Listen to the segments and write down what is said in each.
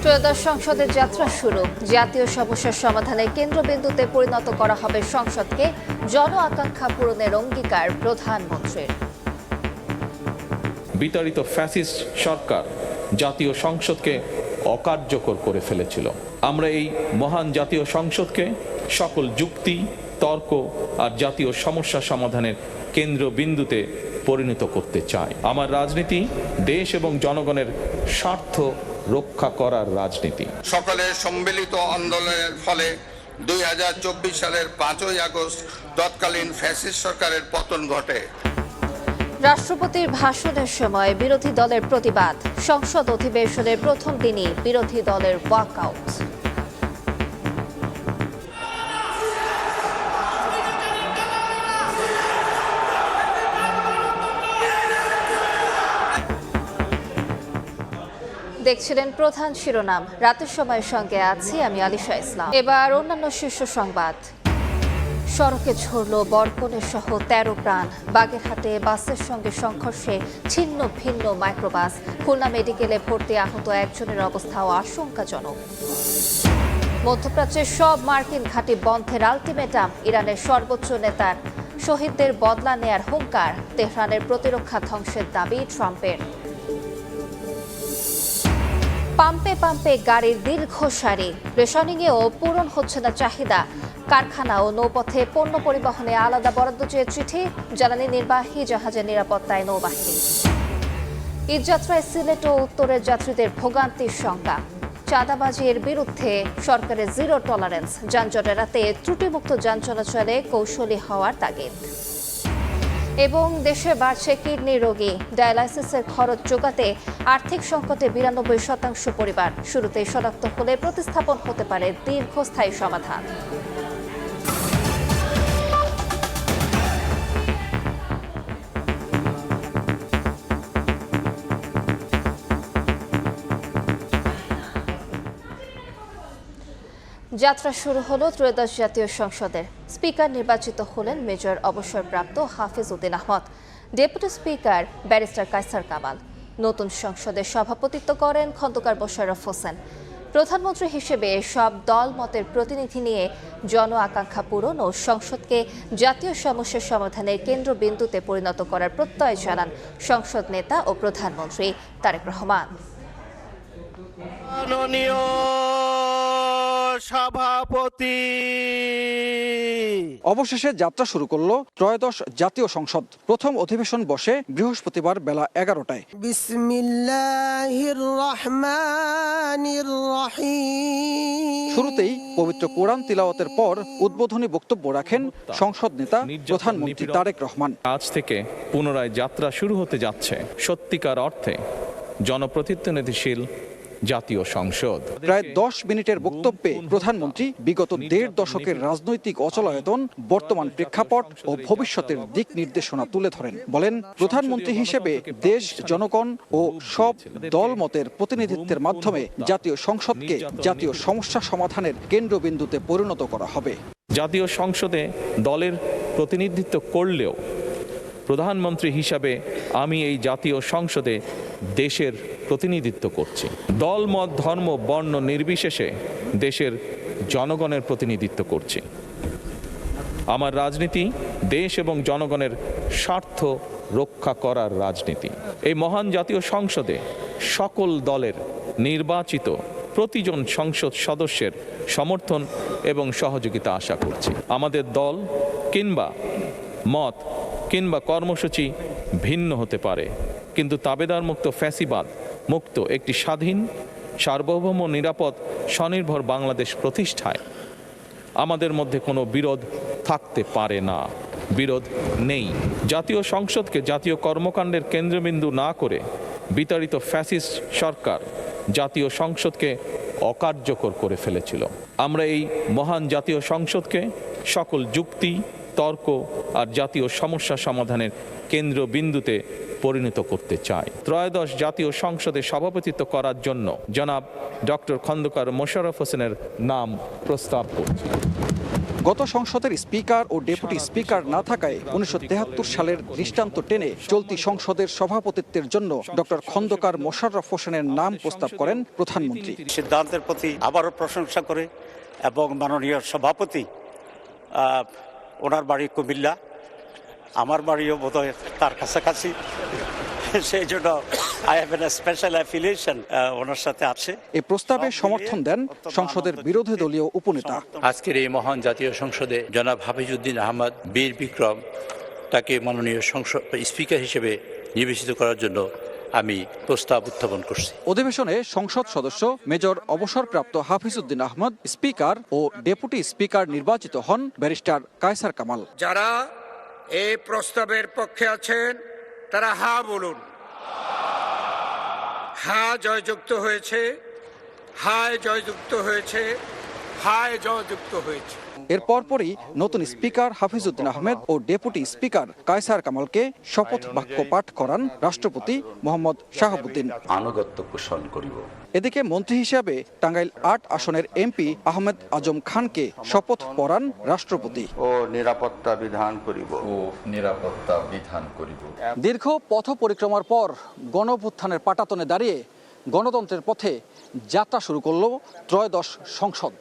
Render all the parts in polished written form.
ত্রয়োদশ সংসদের যাত্রা শুরু। জাতীয় সমস্যার সমাধানে কেন্দ্রবিন্দুতে পরিণত করা হবে সংসদকে। জন আকাঙ্ক্ষা পূরণের অঙ্গীকার প্রধানমন্ত্রীর। বিতাড়িত ফ্যাসিস্ট সরকার জাতীয় সংসদকে অকার্যকর করে ফেলেছিল। আমরা এই মহান জাতীয় সংসদকে সকল যুক্তি, তর্ক আর জাতীয় সমস্যা সমাধানের কেন্দ্রবিন্দুতে পরিণত করতে চাই। আমার রাজনীতি দেশ এবং জনগণের স্বার্থ রক্ষা করার রাজনীতি। সকলের সম্মিলিত আন্দোলনের ফলে 2024 সালের 5ই আগস্ট তৎকালীন ফ্যাসিস্ট সরকারের পতন ঘটে। রাষ্ট্রপতির ভাষণের সময় বিরোধী দলের প্রতিবাদ। সংসদ অধিবেশনের প্রথম দিনই বিরোধী দলের ওয়াকআউট। দেখছিলেন প্রধান শিরোনাম। রাতের সময়ের সঙ্গে আছি আমি আলিশা ইসলাম। এবার অন্যান্য শীর্ষ সংবাদ। সড়কে ঝরল বরকনের সহ 13 প্রাণ। বাগেরহাটে বাসের সঙ্গে সংঘর্ষে ছিন্ন ভিন্ন মাইক্রোবাস। খুলনা মেডিকেলে ভর্তি আহত একজনের অবস্থাও আশঙ্কাজনক। মধ্যপ্রাচ্যের সব মার্কিন ঘাঁটি বন্ধের আলটিমেটাম। ইরানের সর্বোচ্চ নেতার। শহীদদের বদলা নেয়ার হুঙ্কার। তেহরানের প্রতিরক্ষা ধ্বংসের দাবি ট্রাম্পের। পাম্পে পাম্পে গাড়ির দীর্ঘ সারি। রেশনিংয়েও পূরণ হচ্ছে না চাহিদা। কারখানা ও নৌপথে পণ্য পরিবহনে আলাদা বরাদ্দ চেয়ে চিঠি। জ্বালানি নির্বাহী জাহাজের নিরাপত্তায় নৌবাহিনী। ঈদযাত্রায় সিলেট ও উত্তরের যাত্রীদের ভোগান্তির শঙ্কা। চাঁদাবাজির বিরুদ্ধে সরকারের জিরো টলারেন্স। যানজট এড়াতে ত্রুটিমুক্ত যান চলাচলে কৌশলী হওয়ার তাগিদ। এবং দেশে বাড়ছে কিডনি রোগী। ডায়ালাইসিসের খরচ যোগাতে আর্থিক সংকটে 92% পরিবার। শুরুতেই শনাক্ত হলে প্রতিস্থাপন হতে পারে দীর্ঘস্থায়ী সমাধান। যাত্রা শুরু হলো ত্রয়োদশ জাতীয় সংসদের। স্পিকার নির্বাচিত হলেন মেজর অবসরপ্রাপ্ত Hafiz Uddin Ahmed. Deputy speaker barrister Kaiser Kamal. নতুন সংসদের সভাপতিত্ব করেন খন্দকার মোশাররফ হোসেন। প্রধানমন্ত্রী হিসেবে সব দল মতের প্রতিনিধি নিয়ে জন আকাঙ্ক্ষা পূরণ ও সংসদকে জাতীয় সমস্যার সমাধানের কেন্দ্রবিন্দুতে পরিণত করার প্রত্যয় জানান সংসদ নেতা ও প্রধানমন্ত্রী তারেক রহমান। সভাপতি অবশেষে যাত্রা শুরু করলো ত্রয়োদশ জাতীয় সংসদ। প্রথম অধিবেশন বসে বৃহস্পতিবার বেলা 11টায়। বিসমিল্লাহির রহমানির রহিম। শুরুতেই পবিত্র কোরআন তিলাওয়াতের পর উদ্বোধনী বক্তব্য রাখেন সংসদ নেতা প্রধানমন্ত্রী তারেক রহমান। আজ থেকে পুনরায় যাত্রা শুরু হতে যাচ্ছে সত্যিকার অর্থে জনপ্রতিনিধিশীল জাতীয় সংসদ। প্রায় 10 মিনিটের বক্তব্যে প্রধানমন্ত্রী বিগত 1.5 দশকের রাজনৈতিক অচলায়তন, বর্তমান প্রেক্ষাপট ও ভবিষ্যতের দিক নির্দেশনা তুলে ধরেন। বলেন, প্রধানমন্ত্রী হিসেবে দেশ, জনগণ ও সব দলমতের প্রতিনিধিত্বের মাধ্যমে জাতীয় সংসদকে জাতীয় সমস্যা সমাধানের কেন্দ্রবিন্দুতে পরিণত করা হবে। জাতীয় সংসদে দলের প্রতিনিধিত্ব করলেও প্রধানমন্ত্রী হিসাবে আমি এই জাতীয় সংসদে দেশের প্রতিনিধিত্ব করছি। দল, মত, ধর্ম, বর্ণ নির্বিশেষে দেশের জনগণের প্রতিনিধিত্ব করছি। আমার রাজনীতি দেশ এবং জনগণের স্বার্থ রক্ষা করার রাজনীতি। এই মহান জাতীয় সংসদে সকল দলের নির্বাচিত প্রতিজন সংসদ সদস্যের সমর্থন এবং সহযোগিতা আশা করছি। আমাদের দল কিংবা মত কিংবা কর্মসূচি ভিন্ন হতে পারে, কিন্তু তাবেদার মুক্ত, ফ্যাসিবাদ মুক্ত একটি স্বাধীন, সার্বভৌম, নিরাপদ, স্বনির্ভর বাংলাদেশ প্রতিষ্ঠায় আমাদের মধ্যে কোনো বিরোধ থাকতে পারে না। বিরোধ নেই। জাতীয় সংসদকে জাতীয় কর্মকাণ্ডের কেন্দ্রবিন্দু না করে বিতাড়িত ফ্যাসিস্ট সরকার জাতীয় সংসদকে অকার্যকর করে ফেলেছিল। আমরা এই মহান জাতীয় সংসদকে সকল যুক্তি, তর্ক আর জাতীয় সমস্যা সমাধানের কেন্দ্রবিন্দুতে পরিণত করতে চাই। ত্রয়োদশ জাতীয় সংসদে সভাপতিত্ব করার জন্য জনাব ডক্টর খন্দকার মোশাররফ হোসেনের নাম প্রস্তাব করছি। গত সংসদের স্পিকার ও ডেপুটি স্পিকার না থাকায় 1973 সালের দৃষ্টান্ত টেনে চলতি সংসদের সভাপতিত্বের জন্য ডক্টর খন্দকার মোশাররফ হোসেনের নাম প্রস্তাব করেন প্রধানমন্ত্রী। সিদ্ধান্তের প্রতি আবারও প্রশংসা করে এবং মাননীয় সভাপতি ওনার বাড়ি কুমিল্লা, আমার বাড়িও বোধহয় তার কাছাকাছি, সেই জন্য I have a special affiliation ওনার সাথে আছে। এই প্রস্তাবে সমর্থন দেন সংসদের বিরোধী দলীয় উপনেতা। আজকের এই মহান জাতীয় সংসদে জনাব হাফিজউদ্দিন আহমদ বীর বিক্রম তাকে মাননীয় স্পিকার হিসেবে নির্বাচিত করার জন্য আমি প্রস্তাব উত্থাপন করছি। অধিবেশনে সংসদ সদস্য মেজর অবসরপ্রাপ্ত হাফিজউদ্দিন আহমদ স্পিকার ও ডেপুটি স্পিকার নির্বাচিত হন ব্যারিস্টার কায়সার কামাল। যারা এই প্রস্তাবের পক্ষে আছেন তারা হা বলুন। হা জয়যুক্ত হয়েছে, হায় জয়যুক্ত হয়েছে, হায় জয়যুক্ত হয়েছে। এর পরপরই নতুন স্পিকার হাফিজউদ্দিন আহমেদ ও ডেপুটি স্পিকার কায়সার কামালকে শপথ বাক্য পাঠ করান রাষ্ট্রপতি মোহাম্মদ শাহাবুদ্দিন। আনুগত্য পোষণ করিব। এদিকে মন্ত্রী হিসাবে টাঙ্গাইল 8 আসনের এমপি আহমেদ আজম খানকে শপথ পড়ান রাষ্ট্রপতি। ও নিরাপত্তা বিধান করিব। দীর্ঘ পথ পরিক্রমার পর গণঅভ্যুত্থানের পাটাতনে দাঁড়িয়ে গণতন্ত্রের পথে যাত্রা শুরু করল ত্রয়োদশ সংসদ।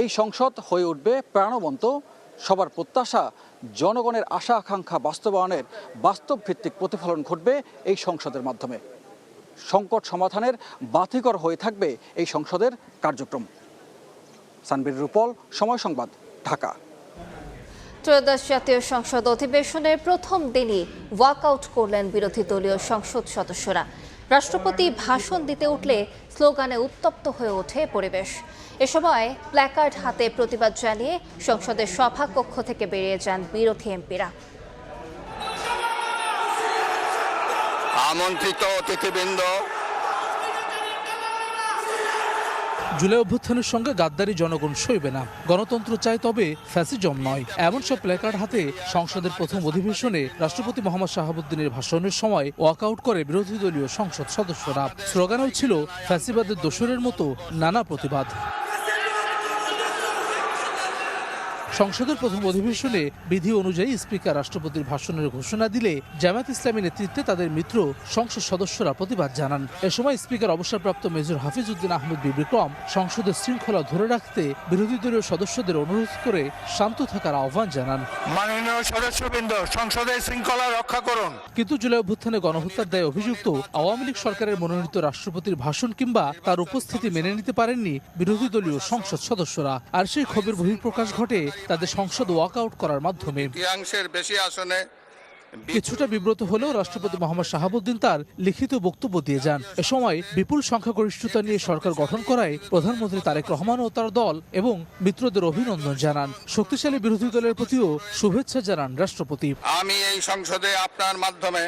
এই সংসদ হয়ে উঠবে প্রাণবন্ত, সবার প্রত্যাশা, জনগণের আশা আকাঙ্ক্ষা বাস্তবায়নের বাস্তব ভিত্তিক প্রতিফলন ঘটবে এই সংসদের মাধ্যমে। সংকট সমাধানের বাতিঘর হয়ে থাকবে এই সংসদের কার্যক্রম। সানবীর রূপল, সময় সংবাদ, ঢাকা। ত্রয়োদশ জাতীয় সংসদ অধিবেশনের প্রথম দিনই ওয়াকআউট করলেন বিরোধী দলীয় সংসদ সদস্যরা। রাষ্ট্রপতি ভাষণ দিতে উঠলে স্লোগানে উত্তপ্ত হয়ে ওঠে পরিবেশ। এ সময় প্ল্যাকার্ড হাতে প্রতিবাদ জানিয়ে সংসদের সভাকক্ষ থেকে বেরিয়ে যান বিরোধী এমপিরা। আমন্ত্রিত অতিথিবৃন্দ, জুলাই অভ্যুত্থানের সঙ্গে গাদ্দারি জনগণ সইবে না, গণতন্ত্র চাই তবে ফ্যাসিজম নয়, এমন সব প্ল্যাকার্ড হাতে সংসদের প্রথম অধিবেশনে রাষ্ট্রপতি মোহাম্মদ শাহাবুদ্দিনের ভাষণের সময় ওয়াকআউট করে বিরোধী দলীয় সংসদ সদস্যরা। স্লোগানও ছিল ফ্যাসিবাদের দোসরের মতো নানা প্রতিবাদ। সংসদের প্রথম অধিবেশনে বিধি অনুযায়ী স্পিকার রাষ্ট্রপতির ভাষণের ঘোষণা দিলে জামায়াত ইসলামী নেতৃত্বে তাদের মিত্র সংসদ সদস্যরা প্রতিবাদ জানান। এ সময় স্পিকার অবসরপ্রাপ্ত মেজর হাফিজউদ্দিন আহমদ বীর বিক্রম সংসদের শৃঙ্খলা ধরে রাখতে বিরোধী দলীয় সদস্যদের অনুরোধ করে শান্ত থাকার আহ্বান জানান। মাননীয় সদস্যবৃন্দ, সংসদের শৃঙ্খলা রক্ষা করুন। কিন্তু জুলাই অভ্যুত্থানে গণহত্যার দায়ে অভিযুক্ত আওয়ামী লীগ সরকারের মনোনীত রাষ্ট্রপতির ভাষণ কিংবা তার উপস্থিতি মেনে নিতে পারেননি বিরোধী দলীয় সংসদ সদস্যরা। আর সেই ক্ষোভের বহিঃপ্রকাশ ঘটে তাদের সংসদ ওয়াকআউট করার মাধ্যমে। বেশি আসনে কিছুটা বিব্রত হলেও রাষ্ট্রপতি মোহাম্মদ শাহাবুদ্দিন তার লিখিত বক্তব্য দিয়ে যান। এ সময় বিপুল সংখ্যাগরিষ্ঠতা নিয়ে সরকার গঠন করায় প্রধানমন্ত্রী তারেক রহমান ও তার দল এবং মিত্রদের অভিনন্দন জানান। শক্তিশালী বিরোধী দলের প্রতিও শুভেচ্ছা জানান রাষ্ট্রপতি। আমি এই সংসদে আপনার মাধ্যমে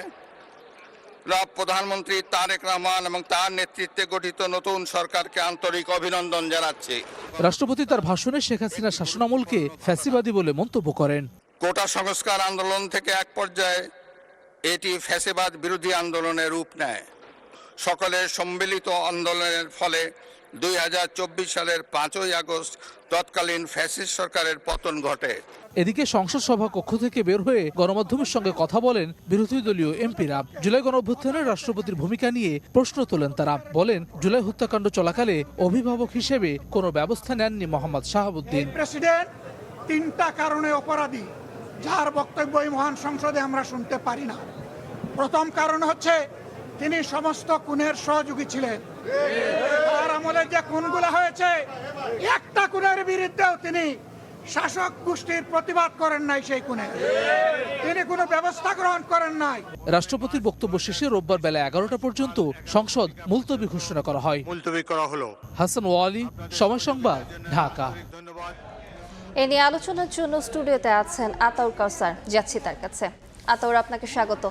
প্রধানমন্ত্রী তারেক রহমান এবং তার নেতৃত্বে গঠিত নতুন সরকারকে আন্তরিক অভিনন্দন জানাচ্ছি। রাষ্ট্রপতি তার ভাষণে শেখ হাসিনার শাসনামলকে ফ্যাসিবাদী বলে মন্তব্য করেন। কোটা সংস্কার আন্দোলন থেকে এক পর্যায়ে এটি ফ্যাসিবাদ বিরোধী আন্দোলনের রূপ নেয়। সকলের সম্মিলিত আন্দোলনের ফলে 2024 সালের 5ই আগস্ট তৎকালীন ফ্যাসিস্ট সরকারের পতন ঘটে। এদিকে সংসদ সভা কক্ষ থেকে বের হয়ে গণমাধ্যমের সঙ্গে কথা বলেন বিরোধী দলীয় এমপিরা। জুলাই গণঅভ্যুত্থানে রাষ্ট্রপতির ভূমিকা নিয়ে প্রশ্ন তোলেন তারা। বলেন, জুলাই হত্যাকাণ্ড চলাকালে অভিভাবক হিসেবে কোনো ব্যবস্থা নেননি মোহাম্মদ শাহাবুদ্দিন। প্রেসিডেন্ট 3টা কারণে অপরাধী, যার বক্তব্য এই মহান সংসদে আমরা শুনতে পারি না। প্রথম কারণ হচ্ছে তিনি সমস্ত খুনের সহযোগী ছিলেন। তার আমলে যে খুনগুলো হয়েছে, একটা খুনের বিরুদ্ধেও তিনি শাসক গোষ্ঠীর প্রতিবাদ করেন নাই, সেই খুনে তিনি কোনো ব্যবস্থা গ্রহণ করেন নাই। রাষ্ট্রপতির বক্তব্য শেষে রোববার বেলা 11টা পর্যন্ত সংসদ মুলতবি ঘোষণা করা হয়। হাসান ওয়ালি, সময় সংবাদ, ঢাকা। এ নিয়ে আলোচনার জন্য স্টুডিওতে আছেন আতাউর কাউসার, যাচ্ছি তার কাছে। আতাউর, আপনাকে স্বাগত।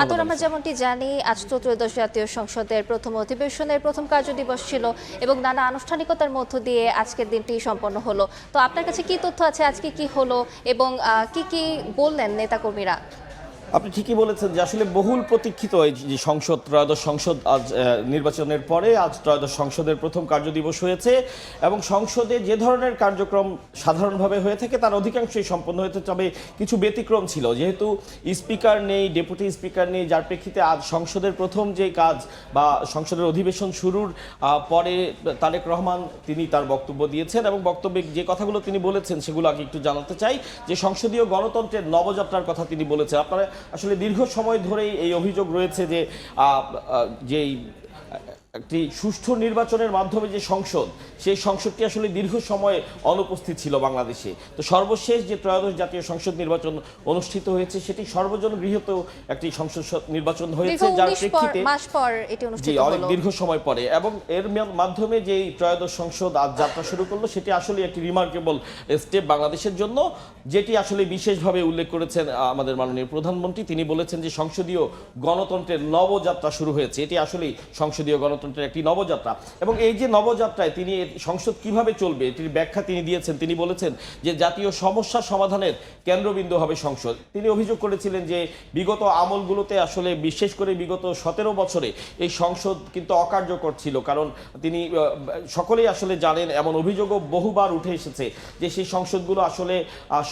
আতাউর, আমরা যেমনটি জানি আজ তো ত্রয়োদশ জাতীয় সংসদের প্রথম অধিবেশনের প্রথম কার্যদিবস ছিল এবং নানা আনুষ্ঠানিকতার মধ্য দিয়ে আজকের দিনটি সম্পন্ন হলো। তো আপনার কাছে কি তথ্য আছে, আজকে কি হলো এবং কি কি বললেন নেতাকর্মীরা? আপনি ঠিকই বলেছেন যে আসলে বহুল প্রতীক্ষিত এই যে সংসদ ত্রয়োদশ সংসদ আজ নির্বাচনের পরে আজ ত্রয়োদশ সংসদের প্রথম কার্যদিবস হয়েছে এবং সংসদে যে ধরনের কার্যক্রম সাধারণভাবে হয়ে থাকে তার অধিকাংশই সম্পন্ন হয়েছে, তবে কিছু ব্যতিক্রম ছিল। যেহেতু স্পিকার নেই, ডেপুটি স্পিকার নেই, যার প্রেক্ষিতে আজ সংসদের প্রথম যে কাজ বা সংসদের অধিবেশন শুরুর পরে তারেক রহমান তিনি তার বক্তব্য দিয়েছেন এবং বক্তব্যে যে কথাগুলো তিনি বলেছেন সেগুলো আগে একটু জানাতে চাই। যে সংসদীয় গণতন্ত্রের নবযাত্রার কথা তিনি বলেছেন। আপনারা আসলে দীর্ঘ সময় ধরেই এই অভিযোগ রয়েছে যে যেই একটি সুষ্ঠু নির্বাচনের মাধ্যমে যে সংসদ, সেই সংসদটি আসলে দীর্ঘ সময় অনুপস্থিত ছিল বাংলাদেশে। তো সর্বশেষ যে ত্রয়োদশ জাতীয় সংসদ নির্বাচন অনুষ্ঠিত হয়েছে সেটি সর্বজন গৃহীত একটি সংসদ নির্বাচন হয়েছে, যার প্রেক্ষিতে অনেক দীর্ঘ সময় পরে এবং এর মাধ্যমে যে ত্রয়োদশ সংসদ আজ যাত্রা শুরু করলো সেটি আসলে একটি রিমার্কেবল স্টেপ বাংলাদেশের জন্য, যেটি আসলে বিশেষভাবে উল্লেখ করেছেন আমাদের মাননীয় প্রধানমন্ত্রী। তিনি বলেছেন যে সংসদীয় গণতন্ত্রের নবযাত্রা শুরু হয়েছে, এটি আসলে সংসদীয় গণতন্ত্রের একটি নবযাত্রা। এবং এই যে নবযাত্রায় তিনি সংসদ কিভাবে চলবে এটির ব্যাখ্যা তিনি দিয়েছেন। তিনি বলেছেন যে জাতীয় সমস্যা সমাধানের কেন্দ্রবিন্দু হবে সংসদ। তিনি অভিযোগ করেছিলেন যে বিগত আমলগুলোতে আসলে বিশেষ করে বিগত 17 বছরে এই সংসদ কিন্তু অকার্যকর ছিল, কারণ তিনি সকলেই আসলে জানেন, এমন অভিযোগও বহুবার উঠে এসেছে যে সেই সংসদগুলো আসলে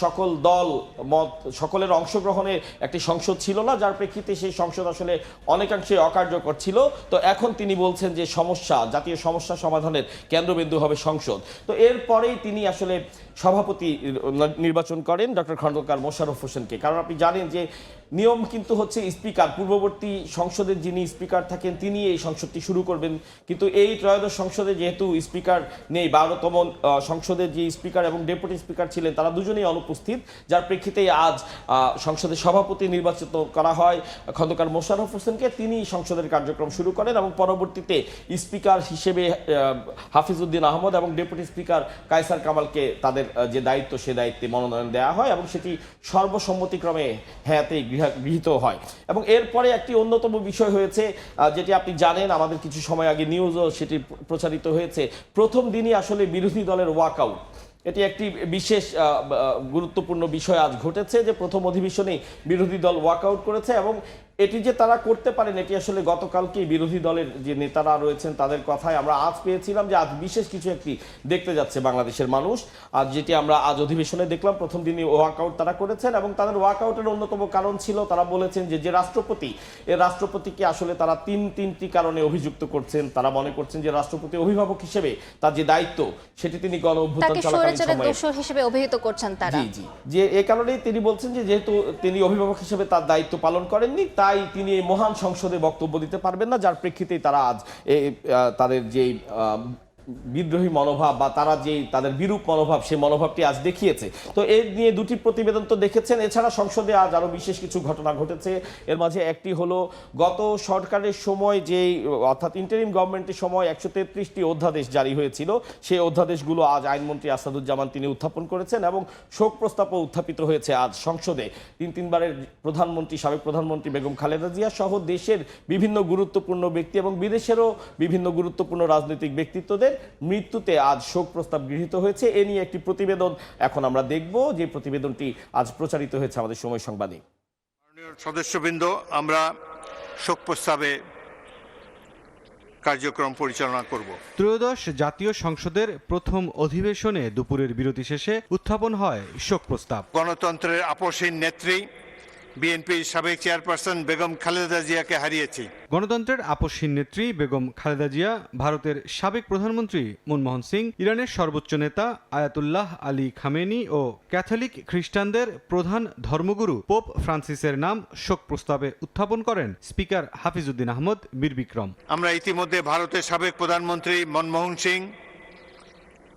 সকল দল মত সকলের অংশগ্রহণের একটি সংসদ ছিল না, যার প্রেক্ষিতে সেই সংসদ আসলে অনেকাংশে অকার্যকর ছিল। তো এখন তিনি বলছেন যে জাতীয় সমস্যা সমাধানের কেন্দ্রবিন্দু হবে সংসদ। তো এরপরেই তিনি আসলে সভাপতি নির্বাচন করেন ডক্টর খন্দকার মোশাররফ হোসেনকে। কারণ আপনি জানেন যে নিয়ম কিন্তু হচ্ছে স্পিকার, পূর্ববর্তী সংসদের যিনি স্পিকার থাকেন তিনি এই সংসদটি শুরু করবেন, কিন্তু এই ত্রয়োদশ সংসদে যেহেতু স্পিকার নেই, 12তম সংসদের যে স্পিকার এবং ডেপুটি স্পিকার ছিলেন তারা দুজনেই অনুপস্থিত, যার প্রেক্ষিতে আজ সংসদের সভাপতি নির্বাচিত করা হয় খন্দকার মোশাররফ হোসেনকে। তিনি সংসদের কার্যক্রম শুরু করেন এবং পরবর্তীতে স্পিকার হিসেবে হাফিজউদ্দিন আহমদ এবং ডেপুটি স্পিকার কায়সার কামালকে তাদের যে দায়িত্ব সে দায়িত্বে মনোনয়ন দেওয়া হয় এবং সেটি সর্বসম্মতিক্রমে হ্যাঁতেই গৃহীত হয়। এবং এরপরে একটি অন্যতম বিষয় হয়েছে যেটি আপনি জানেন, আমাদের কিছু সময় আগে নিউজও সেটি প্রচারিত হয়েছে। প্রথম দিনই আসলে বিরোধী দলের ওয়াকআউট, এটি একটি বিশেষ গুরুত্বপূর্ণ বিষয় আজ ঘটেছে যে প্রথম অধিবেশনেই বিরোধী দল ওয়াকআউট করেছে এবং এটি যে তারা করতে পারেন এটি আসলে গতকালকেই বিরোধী দলের যে নেতারা রয়েছেন তাদের কথায় আমরা আজ পেয়েছিলাম যে আজ বিশেষ কিছু একটি দেখতে যাচ্ছে বাংলাদেশের মানুষ। আর যেটি আমরা আজ অধিবেশনে দেখলাম, প্রথম দিনই ওয়াকআউট তারা করেছেন এবং তাদের ওয়াকআউটের অন্যতম কারণ ছিল তারা বলেছেন যে রাষ্ট্রপতি, এই রাষ্ট্রপতিকে আসলে তারা তিনটি কারণে অভিযুক্ত করছেন। তারা মনে করছেন যে রাষ্ট্রপতি অভিভাবক হিসেবে তার যে দায়িত্ব সেটি তিনি গণ অভ্যুত্থান চলাকালীন সময়ে হিসেবে অভিহিত করছেন তারা। জি, যে এই কারণেই তিনি বলছেন যে যেহেতু তিনি অভিভাবক হিসেবে তার দায়িত্ব পালন করেননি তাই তিনি এই মহান সংসদে বক্তব্য দিতে পারবেন না, যার প্রেক্ষিতেই তারা আজ তাদের যে বিদ্রোহী মনোভাব বা তারা যে তাদের বিরূপ মনোভাব সেই মনোভাবটি আজ দেখিয়েছে। তো এর নিয়ে দুটি প্রতিবেদন তো দেখেছেন, এছাড়া সংসদে আজ আরো বিশেষ কিছু ঘটনা ঘটেছে। এর মাঝে একটি হলো গত সরকারের সময় যেই অর্থাৎ ইন্টারিম গভর্নমেন্টের সময় 133টি অধ্যাদেশ জারি হয়েছিল, সেই অধ্যাদেশগুলো আজ আইনমন্ত্রী আসাদুজ্জামান তিনি উত্থাপন করেছেন এবং শোক প্রস্তাবও উত্থাপিত হয়েছে আজ সংসদে। তিনবারের প্রধানমন্ত্রী সাবেক প্রধানমন্ত্রী বেগম খালেদা জিয়া সহ দেশের বিভিন্ন গুরুত্বপূর্ণ ব্যক্তি এবং বিদেশেরও বিভিন্ন গুরুত্বপূর্ণ রাজনৈতিক ব্যক্তিত্বদের মৃত্যুতে আজ শোক প্রস্তাব গৃহীত হয়েছে। এ নিয়ে একটি প্রতিবেদন এখন আমরা দেখব, যে প্রতিবেদনটি আজ প্রচারিত হয়েছে আমাদের সময় সংবাদে। সদস্যবৃন্দ, আমরা শোক প্রস্তাবে কার্যক্রম পরিচালনা করব। ত্রয়োদশ জাতীয় সংসদের প্রথম অধিবেশনে দুপুরের বিরতি শেষে উত্থাপন হয় শোক প্রস্তাব। গণতন্ত্রের আপসহীন নেত্রী বিএনপির সাবেক চেয়ারপারসন বেগম খালেদা জিয়াকে হারিয়েছি। গণতন্ত্রের আপসহীন নেত্রী বেগম খালেদা জিয়া, ভারতের সাবেক প্রধানমন্ত্রী মনমোহন সিং, ইরানের সর্বোচ্চ নেতা আয়াতুল্লাহ আলী খামেনি ও ক্যাথলিক খ্রিস্টানদের প্রধান ধর্মগুরু পোপ ফ্রান্সিসের নাম শোক প্রস্তাবে উত্থাপন করেন স্পিকার হাফিজউদ্দিন আহমদ বীর বিক্রম। আমরা ইতিমধ্যে ভারতের সাবেক প্রধানমন্ত্রী মনমোহন সিং,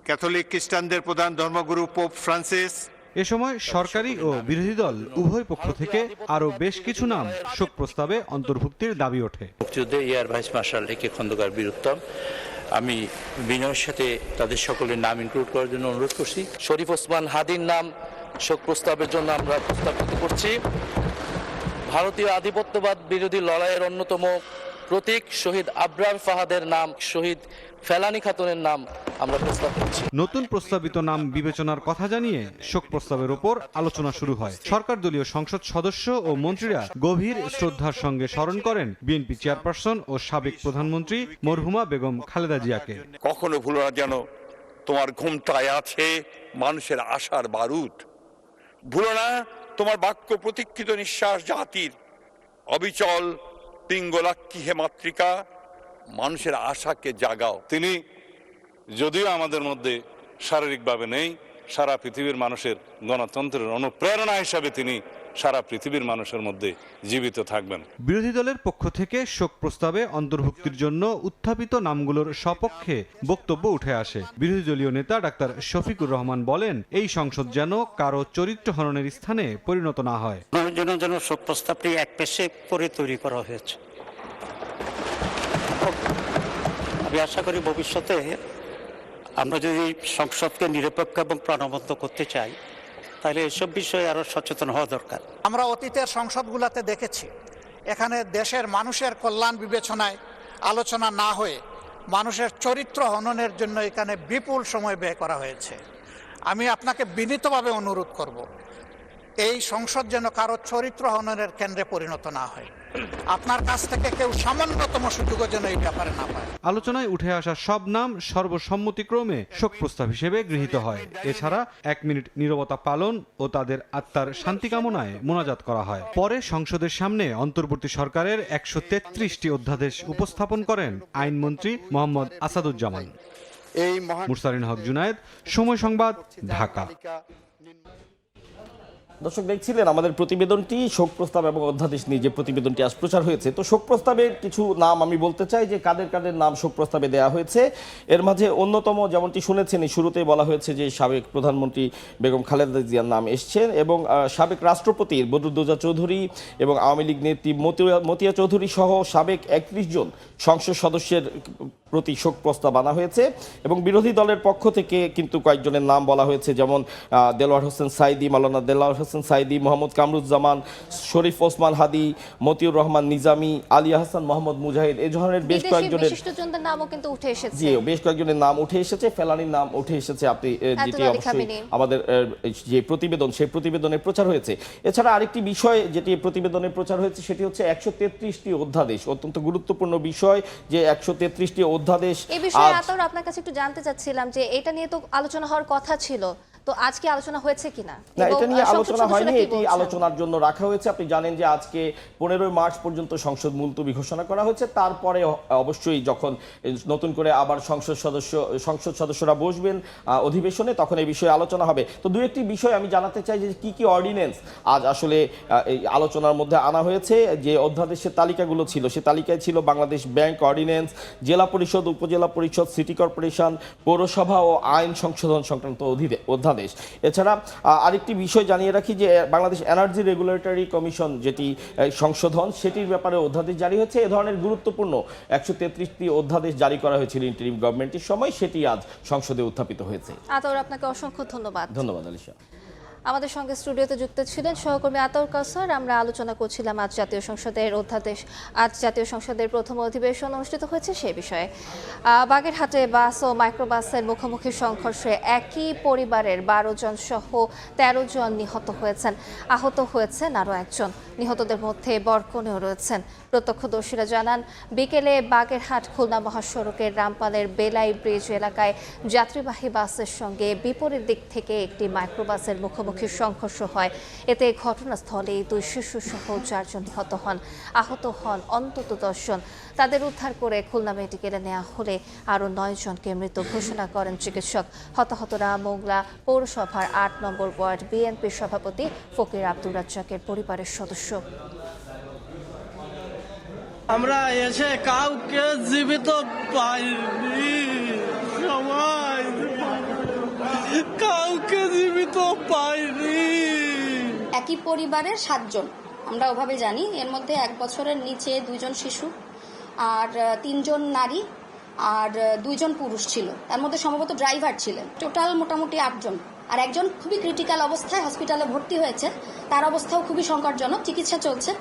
ক্যাথলিক খ্রিস্টানদের প্রধান ধর্মগুরু পোপ ফ্রান্সিস, এ সময় সরকারি ও বিরোধী দল উভয় পক্ষ থেকে আরো বেশ কিছু নাম শোক প্রস্তাবে অন্তর্ভুক্তির দাবি ওঠে। মুক্তিযুদ্ধে এয়ার ভাইস মার্শাল একে খন্দকার বীর উত্তম, আমি বিনয়ের সাথে তাদের সকলের নাম ইনক্লুড করার জন্য অনুরোধ করছি। শরীফ ওসমান হাদির নাম শোক প্রস্তাবের জন্য আমরা প্রস্তাবিত করছি। ভারতীয় আধিপত্যবাদ বিরোধী লড়াইয়ের অন্যতম প্রতীক শহীদ আবরার ফাহাদের নাম, শহীদ ফেলানী খাতুনের নাম আমরা প্রস্তাব করছি। নতুন প্রস্তাবিত নাম বিবেচনার কথা জানিয়ে শোক প্রস্তাবের ওপর আলোচনা শুরু হয়। সরকার দলীয় সংসদ সদস্য ও মন্ত্রীরা গভীর শ্রদ্ধার সঙ্গে স্মরণ করেন বিএনপি চেয়ারপারসন ও সাবেক প্রধানমন্ত্রী মরহুমা বেগম খালেদা জিয়াকে। কখনো ভুলো না যেন তোমার ঘুমটায় আছে মানুষের আশার বারুদ। ভুলো না তোমার বাক্য প্রতীক্ষিত নিঃশ্বাস জাতির অবিচল পিঙ্গলাক্ষী হে মাতৃকা, মানুষের আশাকে জাগাও। তিনি যদিও আমাদের মধ্যে শারীরিকভাবে নেই, সারা পৃথিবীর মানুষের গণতন্ত্রের অনুপ্রেরণা হিসাবে তিনি সারা পৃথিবীর মানুষের মধ্যে জীবিত থাকবেন। বিরোধী দলের পক্ষ থেকে শোক প্রস্তাবে অন্তর্ভুক্তির জন্য উত্থাপিত নামগুলোর সপক্ষে বক্তব্য উঠে আসে। বিরোধী দলীয় নেতা ডাক্তার শফিকুর রহমান বলেন, এই সংসদ যেন কারো চরিত্র হননের স্থানে পরিণত না হয়। যেন শোক প্রস্তাবটি এক পেশে করে তৈরি করা হয়েছে। আমি আশা করি ভবিষ্যতে আমরা যদি সংসদকে নিরপেক্ষ এবং প্রাণবন্ত করতে চাই, তাহলে এসব বিষয়ে আরো সচেতন হওয়া দরকার। আমরা অতীতের সংসদগুলোতে দেখেছি, এখানে দেশের মানুষের কল্যাণ বিবেচনায় আলোচনা না হয়ে মানুষের চরিত্র হননের জন্য এখানে বিপুল সময় ব্যয় করা হয়েছে। আমি আপনাকে বিনীতভাবে অনুরোধ করব, এই সংসদ যেন কারো চরিত্র হননের কেন্দ্রে পরিণত না হয়। আপনার কাছ থেকে কেউ সামান্যতম সুযোগও যেন এই ব্যাপারে না পায়। আলোচনায় উঠে আসা সব নাম সর্বসম্মতিক্রমে শোক প্রস্তাব হিসেবে গৃহীত হয়। এছাড়া 1 মিনিট নীরবতা পালন ও তাদের আত্মার শান্তি কামনায় মোনাজাত করা হয়। পরে সংসদের সামনে অন্তর্বর্তী সরকারের 133টি অধ্যাদেশ উপস্থাপন করেন আইনমন্ত্রী মোহাম্মদ আসাদুজ্জামান। মুরসালিন হক জুনায়েদ, সময় সংবাদ, ঢাকা। দর্শক দেখছিলেন আমাদের প্রতিবেদনটি, শোক প্রস্তাব এবং অধ্যাদেশ নিয়ে যে প্রতিবেদনটি আজ প্রচার হয়েছে। তো শোক প্রস্তাবের কিছু নাম আমি বলতে চাই যে কাদের কাদের নাম শোক প্রস্তাবে দেওয়া হয়েছে। এর মাঝে অন্যতম, যেমনটি শুনেছেন শুরুতেই বলা হয়েছে যে সাবেক প্রধানমন্ত্রী বেগম খালেদা জিয়ার নাম এসছেন এবং সাবেক রাষ্ট্রপতি বদরুদ্দোজা চৌধুরী এবং আওয়ামী লীগ নেত্রী মতিয়া চৌধুরী সহ সাবেক 31 জন সংসদ সদস্যের প্রতি শোক প্রস্তাব আনা হয়েছে এবং বিরোধী দলের পক্ষ থেকে কিন্তু কয়েকজনের নাম বলা হয়েছে, যেমন দেলোয়ার হোসেন সাইদি, মাওলানা দেলোয়ার হোসেন সাইদি, মোহাম্মদ কামরুজ্জামান, শরীফ ওসমান হাদি, মতিউর রহমান নিজামী, আলিয়া হাসান, মোহাম্মদ মুজাহিদ, এই ধরনের বেশ কয়েকজনের বিশিষ্টজনদের নামও কিন্তু উঠে এসেছে। জি, বেশ কয়েকজনের নাম উঠে এসেছে, ফেলানির নাম উঠে এসেছে। আপনি যেটি অবশ্যই আমাদের যে প্রতিবেদন, সেই প্রতিবেদনে প্রচার হয়েছে। এছাড়া আরেকটি বিষয় যেটি প্রতিবেদনে প্রচার হয়েছে সেটি হচ্ছে 133টি অধ্যাদেশ। অত্যন্ত গুরুত্বপূর্ণ বিষয় যে 133টি অধ্যাদেশ। এই বিষয়ে আপনার কাছে একটু জানতে চাচ্ছিলাম যে এটা নিয়ে তো আলোচনা হওয়ার কথা ছিল, তো আজকে আলোচনা হয়েছে কিনা? না, এটা নিয়ে আলোচনা হয়নি, এটি আলোচনার জন্য রাখা হয়েছে। আপনি জানেন যে আজকে 15 মার্চ পর্যন্ত সংসদ মুলতবি ঘোষণা করা হয়েছে। তারপরে অবশ্যই যখন নতুন করে আবার সংসদ সদস্যরা বসবেন অধিবেশনে, তখন এই বিষয়ে আলোচনা হবে। তো দু একটি বিষয় আমি জানাতে চাই যে কি কি অর্ডিন্যান্স আজ আসলে এই আলোচনার মধ্যে আনা হয়েছে। যে অধ্যাদেশের তালিকাগুলো ছিল, সে তালিকায় ছিল বাংলাদেশ ব্যাংক অর্ডিন্যান্স, জেলা পরিষদ, উপজেলা পরিষদ, সিটি কর্পোরেশন, পৌরসভা ও আইন সংশোধন সংক্রান্ত অধ্যাদেশ। এছাড়া আরেকটি বিষয় জানিয়ে রাখি যে বাংলাদেশ এনার্জি রেগুলেটরি কমিশন যেটি সংশোধন, সেটির ব্যাপারে অধ্যাদেশ জারি হয়েছে। এ ধরনের গুরুত্বপূর্ণ 133টি অধ্যাদেশ জারি করা হয়েছিল ইন্টারিম গভর্নমেন্টের সময়, সেটি আজ সংসদে উত্থাপিত হয়েছে। আতাউর, আপনাকে অসংখ্য ধন্যবাদ। ধন্যবাদ আলিশা। আমাদের সঙ্গে স্টুডিওতে যুক্ত ছিলেন সহকর্মী আতাউর কাউসার। আমরা আলোচনা করছিলাম আজ জাতীয় সংসদের প্রথম অধিবেশন অনুষ্ঠিত হয়েছে সেই বিষয়ে। বাগেরহাটে বাস ও মাইক্রোবাসের মুখোমুখি সংঘর্ষে একই পরিবারের 12 জন সহ 13 জন নিহত হয়েছেন। আহত হয়েছেন আরও একজন। নিহতদের মধ্যে বরকনেও রয়েছেন। প্রত্যক্ষদর্শীরা জানান, বিকেলে বাগেরহাট খুলনা মহাসড়কের রামপালের বেলাই ব্রিজ এলাকায় যাত্রীবাহী বাসের সঙ্গে বিপরীত দিক থেকে একটি মাইক্রোবাসের মুখোমুখি সংঘর্ষ হয়। এতে ঘটনাস্থলে 2 শিশু সহ 4 জন নিহত হন। আহত হন অন্তত 10 জন। তাদের উদ্ধার করে খুলনা মেডিকেলে নেওয়া হলে আরও 9 জনকে মৃত ঘোষণা করেন চিকিৎসক। হতাহতরা মোংলা পৌরসভার 8 নম্বর ওয়ার্ড বিএনপির সভাপতি ফকির আব্দুর রাজ্জাকের পরিবারের সদস্য। আমরা এসে কাউকে জীবিত পাইনি, সবাই কাউকে জীবিত পাইনি। একই পরিবারের 7 জন, আমরা ওভাবে জানি। এর মধ্যে 1 বছরের নিচে 2 জন শিশু আর 3 জন নারী আর 2 জন পুরুষ ছিল। তার মধ্যে সম্ভবত ড্রাইভার ছিলেন। টোটাল মোটামুটি 8 জন। আর একজন খুবই ক্রিটিক্যাল অবস্থায় হসপিটালে ভর্তি হয়েছে, তার অবস্থাও খুবই সংকটজনক, চিকিৎসা চলছে।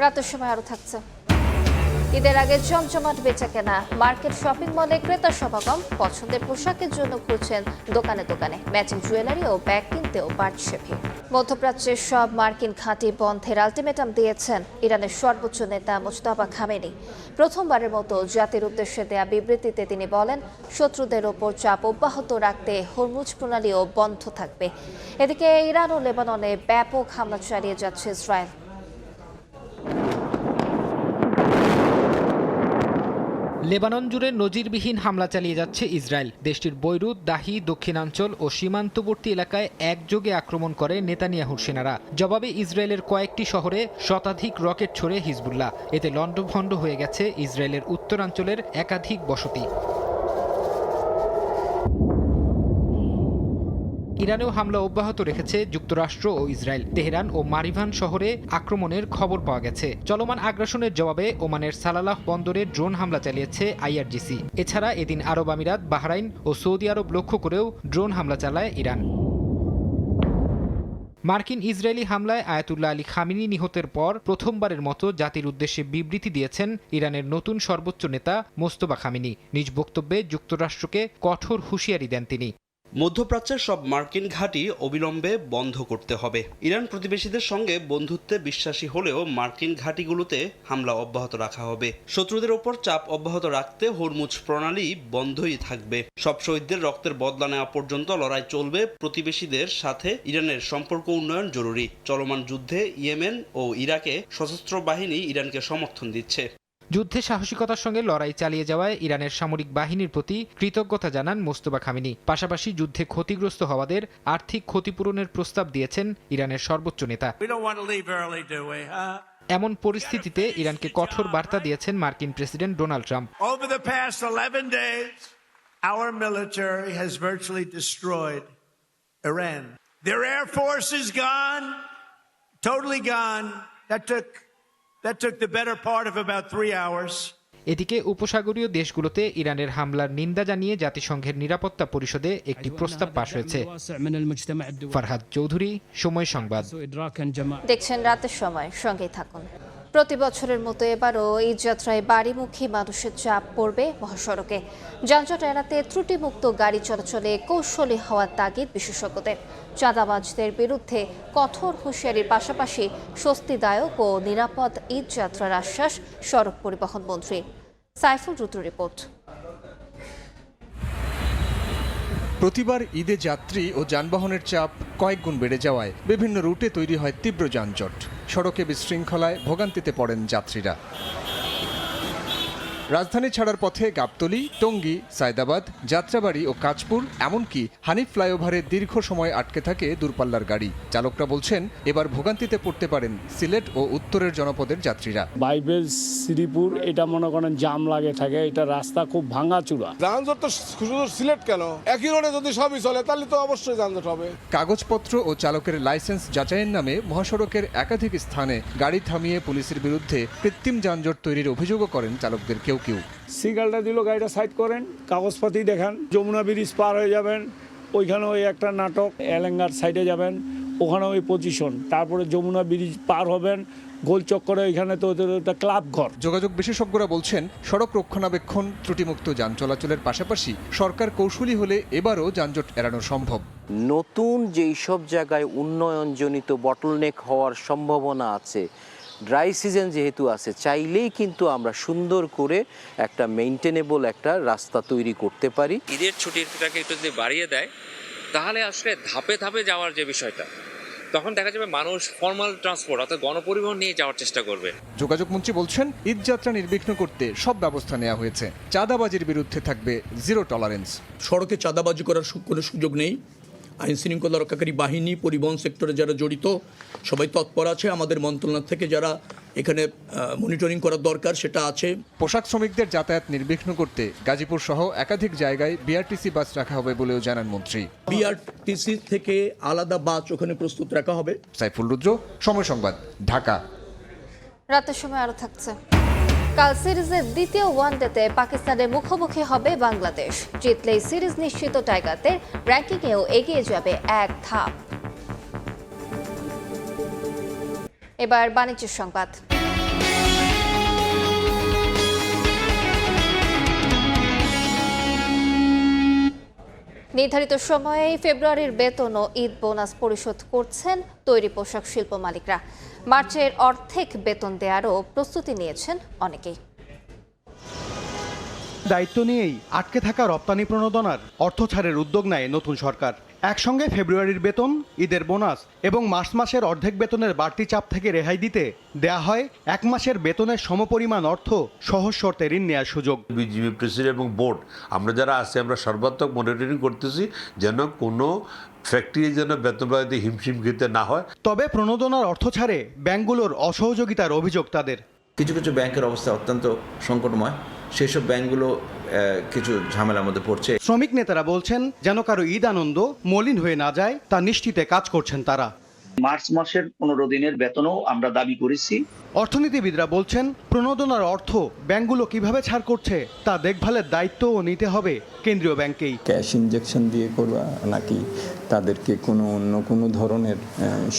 রাতের সময় আরও থাকছে। ঈদের আগে জমজমাট বেচাকেনা, মার্কেট শপিং মলে ক্রেতার সমাগম, পছন্দের পোশাকের জন্য ঘুরছেন দোকানে দোকানে, ম্যাচিং জুয়েলারি ও ব্যাগ কিনতেও বাড়ছে ভিড়। মধ্যপ্রাচ্যের সব মার্কিন ঘাঁটি বন্ধের আলটিমেটাম দিয়েছেন ইরানের সর্বোচ্চ নেতা মুজতবা খামেনি। প্রথমবারের মতো জাতির উদ্দেশ্যে দেয়া বিবৃতিতে তিনি বলেন, শত্রুদের ওপর চাপ অব্যাহত রাখতে হরমুজ প্রণালীও বন্ধ থাকবে। এদিকে ইরান ও লেবাননে ব্যাপক হামলা চালিয়ে যাচ্ছে ইসরায়েল। লেবানন জুড়ে নজিরবিহীন হামলা চালিয়ে যাচ্ছে ইসরায়েল। দেশটির বৈরুত, দাহি, দক্ষিণাঞ্চল ও সীমান্তবর্তী এলাকায় একযোগে আক্রমণ করে নেতানিয়াহুর সেনারা। জবাবে ইসরায়েলের কয়েকটি শহরে শতাধিক রকেট ছোড়ে হিজবুল্লাহ। এতে লণ্ডভণ্ড হয়ে গেছে ইসরায়েলের উত্তরাঞ্চলের একাধিক বসতি। ইরানেও হামলা অব্যাহত রেখেছে যুক্তরাষ্ট্র ও ইসরায়েল। তেহরান ও মারিভান শহরে আক্রমণের খবর পাওয়া গেছে। চলমান আগ্রাসনের জবাবে ওমানের সালালাহ বন্দরে ড্রোন হামলা চালিয়েছে আইআরজিসি। এছাড়া এদিন আরব আমিরাত, বাহরাইন ও সৌদি আরব লক্ষ্য করেও ড্রোন হামলা চালায় ইরান। মার্কিন ইসরায়েলি হামলায় আয়াতুল্লাহ আলী খামেনি নিহতের পর প্রথমবারের মতো জাতির উদ্দেশ্যে বিবৃতি দিয়েছেন ইরানের নতুন সর্বোচ্চ নেতা মোস্তফা খামেনি। নিজ বক্তব্যে যুক্তরাষ্ট্রকে কঠোর হুঁশিয়ারি দেন তিনি। মধ্যপ্রাচ্যের সব মার্কিন ঘাঁটি অবিলম্বে বন্ধ করতে হবে। ইরান প্রতিবেশীদের সঙ্গে বন্ধুত্বে বিশ্বাসী হলেও মার্কিন ঘাঁটিগুলোতে হামলা অব্যাহত রাখা হবে। শত্রুদের ওপর চাপ অব্যাহত রাখতে হরমুজ প্রণালী বন্ধই থাকবে। সব শহীদদের রক্তের বদলা নেওয়া পর্যন্ত লড়াই চলবে। প্রতিবেশীদের সাথে ইরানের সম্পর্ক উন্নয়ন জরুরি। চলমান যুদ্ধে ইয়েমেন ও ইরাকে সশস্ত্র বাহিনী ইরানকে সমর্থন দিচ্ছে। যুদ্ধে সাহসিকতার সঙ্গে লড়াই চালিয়ে যাওয়ায় ইরানের সামরিক বাহিনীর প্রতি কৃতজ্ঞতা জানান মোস্তফা খামেনি। পাশাপাশি যুদ্ধে ক্ষতিগ্রস্ত হওয়াদের আর্থিক ক্ষতিপূরণের প্রস্তাব দিয়েছেন ইরানের সর্বোচ্চ নেতা। এমন পরিস্থিতিতে ইরানকে কঠোর বার্তা দিয়েছেন মার্কিন president Donald Trump. Over the past 11 days, our military has virtually destroyed Iran. Their air force is gone, totally gone. That took the better part of about 3 hours. এদিকে উপসাগরীয় দেশগুলোতে ইরানের হামলার নিন্দা জানিয়ে জাতিসংঘের নিরাপত্তা পরিষদে একটি প্রস্তাব পাশ হয়েছে। ফারহাদ চৌধুরী, সময় সংবাদ। দেখছেন রাতের সময়, সঙ্গেই থাকুন। প্রতি বছরের মতো এবারও ঈদ যাত্রায় বাড়িমুখী মানুষের চাপ পড়বে মহাসড়কে। যানজট এড়াতে ত্রুটিমুক্ত গাড়ি চলাচলে কৌশলী হওয়ার তাগিদ বিশেষজ্ঞদের। চাঁদাবাজদের বিরুদ্ধে কঠোর হুঁশিয়ারির পাশাপাশি স্বস্তিদায়ক ও নিরাপদ ঈদ যাত্রার আশ্বাস সড়ক পরিবহন মন্ত্রী। সাইফুল রুতুর রিপোর্ট। প্রতিবার ঈদে যাত্রী ও যানবাহনের চাপ কয়েক গুণ বেড়ে যাওয়ায় বিভিন্ন রুটে তৈরি হয় তীব্র যানজট। সড়কে বিশৃঙ্খলায় ভোগান্তিতে পড়েন যাত্রীরা। রাজধানী ছাড়ার পথে গাবতলী, টঙ্গী, সায়দাবাদ, যাত্রাবাড়ি ও কাঁচপুর, এমনকি হানিফ ফ্লাইওভারে দীর্ঘ সময় আটকে থাকে দূরপাল্লার গাড়ি। চালকরা বলছেন, এবার ভোগান্তিতে পড়তে পারেন সিলেট ও উত্তরের জনপদের যাত্রীরা। বাইবেল, শ্রীপুর, এটা মনে করেন জাম লাগে থাকে, এটা রাস্তা খুব ভাঙাচুরা। যানজট তো শুধু সিলেট কেন, একই রোডে যদি সবই চলে তাহলে তো অবশ্যই যানজট হবে। কাগজপত্র ও চালকের লাইসেন্স যাচাইয়ের নামে মহাসড়কের একাধিক স্থানে গাড়ি থামিয়ে পুলিশের বিরুদ্ধে কৃত্রিম যানজট তৈরির অভিযোগও করেন চালকদের কেউ। সিগন্যালটা দিল, গাড়িটা সাইড করেন, কাগজপাতি দেখান, যমুনা ব্রিজ পার হয়ে যাবেন, ওইখানে ওই একটা নাটক, এলেঙ্গার সাইডে যাবেন, ওখানে ওই পজিশন, তারপরে যমুনা ব্রিজ পার হবেন, গোল চক্করে ওইখানে তো ওটা ক্লাব ঘর। যোগাযোগ বিশেষজ্ঞরা বলছেন, সড়ক রক্ষণাবেক্ষণ, ত্রুটিমুক্ত যান চলাচলের পাশাপাশি সরকার কৌশলী হলে এবারও যানজট এড়ানো সম্ভব। নতুন যেই সব জায়গায় উন্নয়নজনিত বটলনেক হওয়ার সম্ভাবনা আছে, ড্রাই সিজন যেহেতু আছে, চাইলেই কিন্তু আমরা সুন্দর করে একটা মেইনটেনেবল একটা রাস্তা তৈরি করতে পারি। ঈদের ছুটিটাকে একটু যদি বাড়িয়ে দেয় তাহলে আসলে ধাপে ধাপে যাওয়ার যে বিষয়টা, তখন দেখা যাবে মানুষ ফর্মাল ট্রান্সপোর্ট অর্থাৎ গণপরিবহন নিয়ে যাওয়ার চেষ্টা করবে। যোগাযোগ মন্ত্রী বলছেন, ঈদ যাত্রা নির্বিঘ্ন করতে সব ব্যবস্থা নেওয়া হয়েছে। চাঁদাবাজির বিরুদ্ধে থাকবে জিরো টলারেন্স। সড়কে চাঁদাবাজি করার কোনো সুযোগ নেই। আইন শৃঙ্খলা রক্ষাকারী বাহিনী, পরিবহন সেক্টরে যারা জড়িত সবাই তৎপর আছে। আমাদের মন্ত্রণালয় থেকে যারা এখানে মনিটরিং করার দরকার সেটা আছে। পোশাক শ্রমিকদের যাতায়াত নির্বিঘ্ন করতে গাজীপুর সহ একাধিক জায়গায় বিআরটিসি বাস রাখা হবে বলেও জানান মন্ত্রী। বিআরটিসি থেকে আলাদা বাস ওখানে প্রস্তুত রাখা হবে। সাইফুল রুদ্র, সময় সংবাদ, ঢাকা। রাতের সময় আরো থাকছে। কাল সিরিজের দ্বিতীয় ওয়ানডেতে পাকিস্তানের মুখোমুখি হবে বাংলাদেশ। জিতলেই সিরিজ নিশ্চিত, টাইগারদের র্যাঙ্কিংয়েও এগিয়ে যাবে এক ধাপ। এবার বাণিজ্য সংবাদ। নির্ধারিত সময়ে ফেব্রুয়ারির বেতন ও ঈদ বোনাস পরিশোধ করছেন তৈরি পোশাক শিল্প মালিকরা। মার্চের অর্ধেক বেতন দেওয়ারও প্রস্তুতি নিয়েছেন অনেকেই। দায়িত্ব নিয়েই আটকে থাকা রপ্তানি প্রণোদনার অর্থ ছাড়ের উদ্যোগ নেয় নতুন সরকার। একসঙ্গে ফেব্রুয়ারির বেতন, ঈদের বোনাস এবং মার্চ মাসের অর্ধেক বেতনের বাড়তি চাপ থেকে রেহাই দিতে দেয়া হয় 1 মাসের বেতনের সমপরিমাণ অর্থ সহজ শর্তে ঋণ নেওয়ার সুযোগ। বিজিবি প্রেসিডেন্ট এবং বোর্ড আমরা যারা আছি আমরা সর্বাত্মক মনিটরিং করতেছি যেন কোনো ফ্যাক্টরি যেন বেতন বাড়িতে হিমশিম খেতে না হয়। তবে প্রণোদনার অর্থ ছাড়ে ব্যাংকগুলোর অসহযোগিতার অভিযোগ তাদের। কিছু কিছু ব্যাংকের অবস্থা অত্যন্ত সংকটময়, সেই সব ব্যাংকগুলো কিছু ঝামেলার মধ্যে পড়ছে। শ্রমিক নেতারা বলছেন যেন কারো ঈদ আনন্দ মলিন হয়ে না যায় তা নিশ্চিতে কাজ করছেন তারা। মার্চ মাসের 15 দিনের বেতনও আমরা দাবি করেছি। অর্থনীতিবিদরা বলছেন প্রণোদনার অর্থ ব্যাংকগুলো কিভাবে ছাড় করছে তা দেখভালের দায়িত্বও নিতে হবে কেন্দ্রীয় ব্যাংকেই। ক্যাশ ইনজেকশন দিয়ে করবা নাকি তাদেরকে অন্য কোনো ধরনের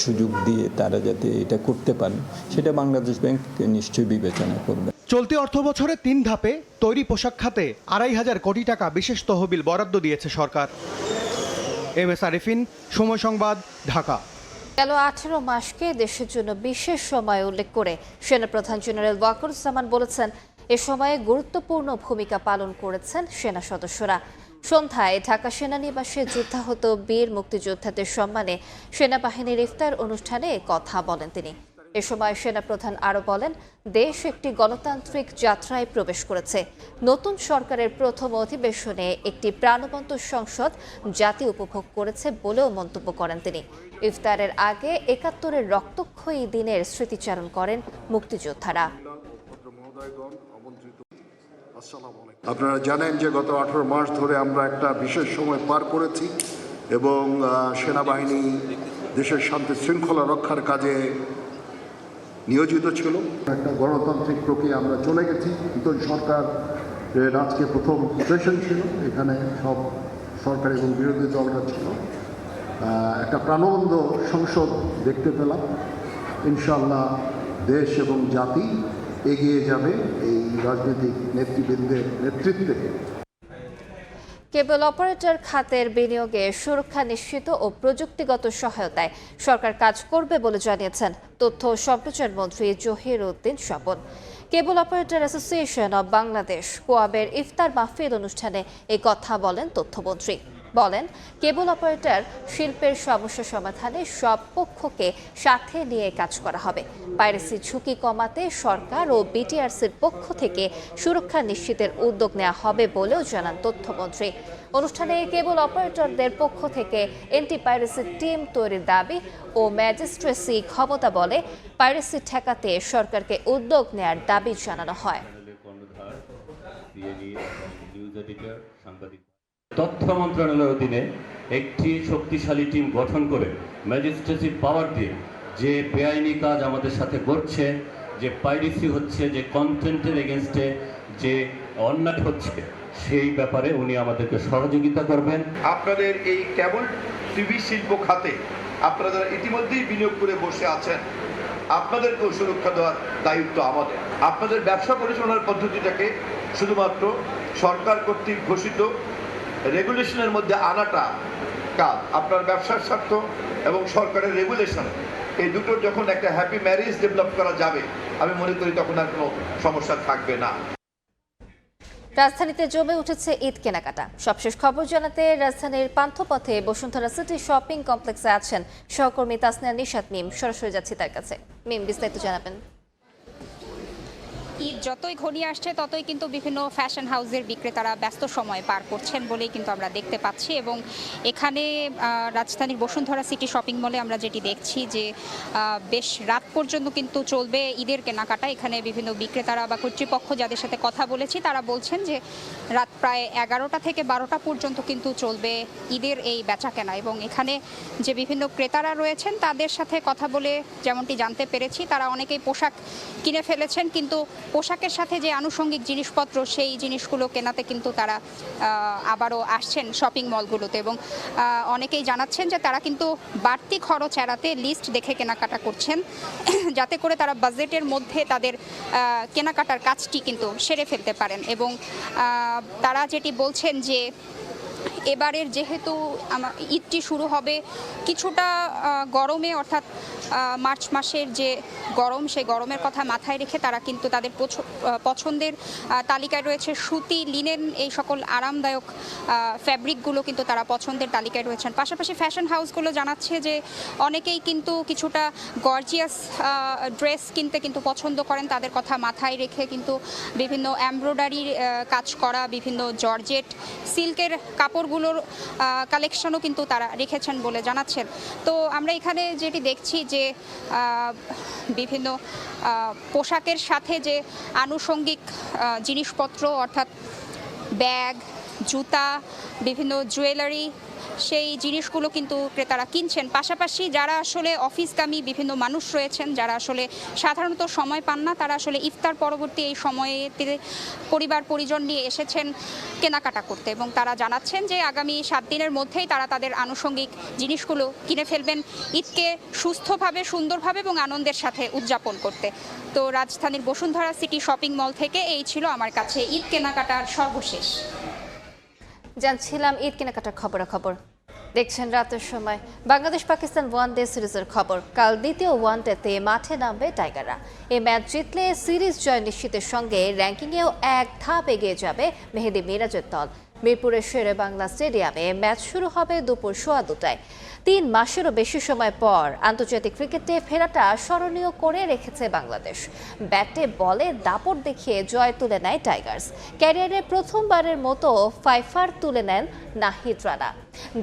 সুযোগ দিয়ে তারা যাতে এটা করতে পারে সেটা বাংলাদেশ ব্যাংক নিশ্চয়ই বিবেচনা করবে। চলতি অর্থ বছরে 3 ধাপে তৈরি পোশাক খাতে 2,500 কোটি টাকা বিশেষ তহবিল বরাদ্দ দিয়েছে সরকার। MS আরিফিন, সময় সংবাদ, ঢাকা। গেল 18 মাসকে দেশের জন্য বিশেষ সময় উল্লেখ করে সেনাপ্রধান জেনারেল ওয়াকারুজ্জামান বলেছেন, এ সময়ে গুরুত্বপূর্ণ ভূমিকা পালন করেছেন সেনা সদস্যরা। সন্ধ্যায় ঢাকা সেনানিবাসে যুদ্ধাহত বীর মুক্তিযোদ্ধাদের সম্মানে সেনাবাহিনীর ইফতার অনুষ্ঠানে কথা বলেন তিনি। এ সময় সেনাপ্রধান আরও বলেন, দেশ একটি গণতান্ত্রিক যাত্রায় প্রবেশ করেছে। নতুন সরকারের প্রথম অধিবেশনে একটি প্রাণবন্ত সংসদ জাতি উপভোগ করেছে বলেও মন্তব্য করেন তিনি। ইফতারের আগে 71-এর রক্তক্ষয়ী দিনের স্মৃতিচারণ করেন মুক্তিযোদ্ধারা। আপনারা জানেন যে গত 18 মাস ধরে আমরা একটা বিশেষ সময় পার করেছি এবং সেনাবাহিনী দেশের শান্তি শৃঙ্খলা রক্ষার কাজে নিয়োজিত ছিল। একটা গণতান্ত্রিক প্রক্রিয়া আমরা চলে গেছি। নতুন সরকার আজকে প্রথম সেশন ছিল, এখানে সব সরকার এবং বিরোধী দলরা ছিল। একটা প্রাণবন্ত সংসদ দেখতে পেলাম। ইনশাআল্লাহ দেশ এবং জাতি এগিয়ে যাবে এই রাজনৈতিক নেতৃবৃন্দের নেতৃত্বে। কেবল অপারেটর খাতের বিনিয়োগে সুরক্ষা নিশ্চিত ও প্রযুক্তিগত সহায়তায় সরকার কাজ করবে বলে জানিয়েছেন তথ্য ও সম্প্রচার মন্ত্রী জহির উদ্দিন স্বপন। কেবল অপারেটর অ্যাসোসিয়েশন অব বাংলাদেশ কোয়াবের ইফতার মাহফিল অনুষ্ঠানে এই কথা বলেন তথ্যমন্ত্রী। বলেন, কেবল অপারেটর শিল্পের সমস্যা সমাধানে সব পক্ষকে সাথে নিয়ে কাজ করা হবে। পাইরেসি ঝুঁকি কমাতে সরকার ও বিটিআরসির পক্ষ থেকে সুরক্ষা নিশ্চিতের উদ্যোগ নেওয়া হবে বলেও জানান তথ্যমন্ত্রী। অনুষ্ঠানে কেবল অপারেটরদের পক্ষ থেকে এন্টি পাইরেসি টিম তৈরির দাবি ও ম্যাজিস্ট্রেসি ক্ষমতা বলে পাইরেসি ঠেকাতে সরকারকে উদ্যোগ নেওয়ার দাবি জানানো হয়। তথ্য মন্ত্রণালয়ের অধীনে একটি শক্তিশালী টিম গঠন করে ম্যাজিস্ট্রেসি পাওয়ার দিয়ে যে বেআইনি কাজ আমাদের সাথে ঘটছে, যে পাইরেসি হচ্ছে, যে কন্টেন্টের এগেনস্টে যে অন্যায় হচ্ছে, সেই ব্যাপারে উনি আমাদেরকে সহযোগিতা করবেন। আপনাদের এই কেবল টিভি শিল্প খাতে আপনারা যারা ইতিমধ্যেই বিনিয়োগ করে বসে আছেন, আপনাদেরকেও সুরক্ষা দেওয়ার দায়িত্ব আমাদের। আপনাদের ব্যবসা পরিচালনার পদ্ধতিটাকে শুধুমাত্র সরকার কর্তৃক ঘোষিত রেগুলেশনের মধ্যে আনাটা কাজ। আপনার ব্যবসার স্বার্থ এবং সরকারের রেগুলেশন এই দুটোর যখন একটা হ্যাপি ম্যারেজ ডেভেলপ করা যাবে, আমি মনে করি তখন আর কোনো সমস্যা থাকবে না। রাজধানীতে জমে উঠেছে ঈদ কেনাকাটা। সবশেষ খবর জানাতে রাজধানীর পান্থপথে বসুন্ধরা সিটি শপিং কমপ্লেক্সে আছেন সহকর্মী তাসনিয়া নিশাত মিম। সরাসরি যাচ্ছি তার কাছে। মিম, বিস্তারিত জানাবেন। ঈদ যতই ঘনিয়ে আসছে ততই কিন্তু বিভিন্ন ফ্যাশন হাউসের বিক্রেতারা ব্যস্ত সময় পার করছেন বলেই কিন্তু আমরা দেখতে পাচ্ছি। এবং এখানে রাজধানীর বসুন্ধরা সিটি শপিং মলে আমরা যেটি দেখছি যে বেশ রাত পর্যন্ত কিন্তু চলবে ঈদের কেনাকাটা। এখানে বিভিন্ন বিক্রেতারা বা কর্তৃপক্ষ যাদের সাথে কথা বলেছি তারা বলছেন যে রাত প্রায় 11টা থেকে 12টা পর্যন্ত কিন্তু চলবে ঈদের এই বেচা কেনা। এবং এখানে যে বিভিন্ন ক্রেতারা রয়েছেন তাদের সাথে কথা বলে যেমনটি জানতে পেরেছি, তারা অনেকেই পোশাক কিনে ফেলেছেন, কিন্তু পোশাকের সাথে যে আনুষঙ্গিক জিনিসপত্র সেই জিনিসগুলো কেনাতে কিন্তু তারা আবারও আসছেন শপিং মলগুলোতে। এবং অনেকেই জানাচ্ছেন যে তারা কিন্তু বাড়তি খরচ এড়াতে লিস্ট দেখে কেনাকাটা করছেন, যাতে করে তারা বাজেটের মধ্যে তাদের কেনাকাটার কাজটি কিন্তু সেরে ফেলতে পারেন। এবং তারা যেটি বলছেন যে এবারের যেহেতু ঈদটি শুরু হবে কিছুটা গরমে, অর্থাৎ মার্চ মাসের যে গরম, সেই গরমের কথা মাথায় রেখে তারা কিন্তু তাদের পছন্দের তালিকায় রয়েছে সুতি, লিনেন, এই সকল আরামদায়ক ফ্যাব্রিকগুলো কিন্তু তারা পছন্দের তালিকায় রয়েছেন। পাশাপাশি ফ্যাশন হাউসগুলো জানাচ্ছে যে অনেকেই কিন্তু কিছুটা গর্জিয়াস ড্রেস কিনতে কিন্তু পছন্দ করেন। তাদের কথা মাথায় রেখে কিন্তু বিভিন্ন এমব্রয়ডারির কাজ করা, বিভিন্ন জর্জেট, সিল্কের কাপড়গুলোর কালেকশনও কিন্তু তারা রেখেছেন বলে জানাচ্ছেন। তো আমরা এখানে যেটি দেখছি যে বিভিন্ন পোশাকের সাথে যে আনুষঙ্গিক জিনিসপত্র, অর্থাৎ ব্যাগ, জুতা, বিভিন্ন জুয়েলারি, সেই জিনিসগুলো কিন্তু ক্রেতারা কিনছেন। পাশাপাশি যারা আসলে অফিসগামী বিভিন্ন মানুষ রয়েছেন, যারা আসলে সাধারণত সময় পান না, তারা আসলে ইফতার পরবর্তী এই সময়েতে পরিবার পরিজন নিয়ে এসেছেন কেনাকাটা করতে, এবং তারা জানাচ্ছেন যে আগামী 7 দিনের মধ্যেই তারা তাদের আনুষঙ্গিক জিনিসগুলো কিনে ফেলবেন ঈদকে সুস্থভাবে, সুন্দরভাবে এবং আনন্দের সাথে উদযাপন করতে। তো রাজধানীর বসুন্ধরা সিটি শপিং মল থেকে এই ছিল আমার কাছে ঈদ কেনাকাটার সর্বশেষ। জানছিলাম ঈদ কেনাকাটার খবরাখবর। দেখছেন রাতের সময় বাংলাদেশ পাকিস্তান ওয়ানডে সিরিজের খবর। কাল দ্বিতীয় ওয়ানডেতে মাঠে নামবে টাইগাররা। এই ম্যাচ জিতলে সিরিজ জয় নিশ্চিতের সঙ্গে র্যাঙ্কিংয়েও এক ধাপ এগিয়ে যাবে মেহেদী মিরাজের দল। মিরপুরের শেরে বাংলা স্টেডিয়ামে ম্যাচ শুরু হবে দুপুর 2:15টায়। 3 মাসেরও বেশি সময় পর আন্তর্জাতিক ক্রিকেটে ফেরাটা স্মরণীয় করে রেখেছে বাংলাদেশ। ব্যাটে বলে দাপট দেখিয়ে জয় তুলে নেয় টাইগার্স। ক্যারিয়ারে প্রথমবারের মতো 5 তুলে নেন নাহিদ রানা।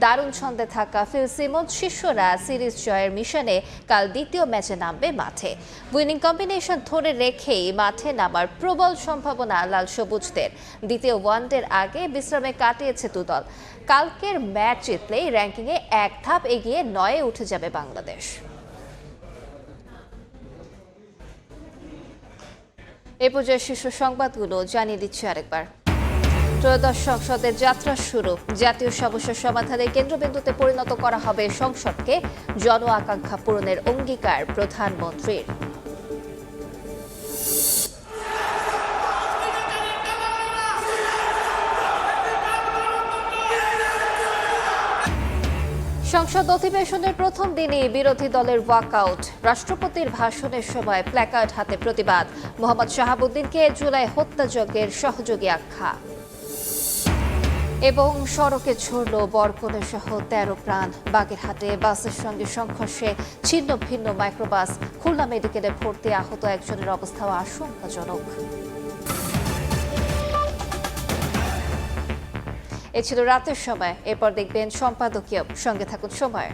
দারুণ ছন্দে থাকা ফিল সিমন্স শিষ্যরা সিরিজ জয়ের মিশনে কাল দ্বিতীয় ম্যাচে নামবে মাঠে। উইনিং কম্বিনেশন ধরে রেখেই মাঠে নামার প্রবল সম্ভাবনা লাল সবুজদের। দ্বিতীয় ওয়ানডের আগে বিশ্রামে কাটিয়েছে দুদল। কালকের ম্যাচ জিতলেই র্যাঙ্কিংয়ে এক ধাপ এগিয়ে 9-এ উঠে যাবে বাংলাদেশ। এ পর্যায়ে শীর্ষ সংবাদগুলো জানিয়ে দিচ্ছি আরেকবার। ত্রয়োদশ সংসদের যাত্রা শুরু। জাতীয় সমস্যার সমাধানের কেন্দ্রবিন্দুতে পরিণত করা হবে সংসদকে, জন আকাঙ্ক্ষা পূরণের অঙ্গীকার প্রধানমন্ত্রীর। সংসদ অধিবেশনের প্রথম দিনে বিরোধী দলের ওয়াকআউট। রাষ্ট্রপতির ভাষণের সময় প্ল্যাকার্ড হাতে প্রতিবাদ। মোহাম্মদ শাহাবুদ্দিনকে জুলাই হত্যাযজ্ঞের সহযোগী আখ্যা। এবং সড়কে ছড়ল বরকনে সহ 13 প্রাণ। বাগেরহাটে বাসের সঙ্গে সংঘর্ষে ছিন্ন ভিন্ন মাইক্রোবাস। খুলনা মেডিকেলে ভর্তি আহত একজনের অবস্থাও আশঙ্কাজনক। এ ছিল রাতের সময়। এরপর দেখবেন সম্পাদকীয়। সঙ্গে থাকুন সময়।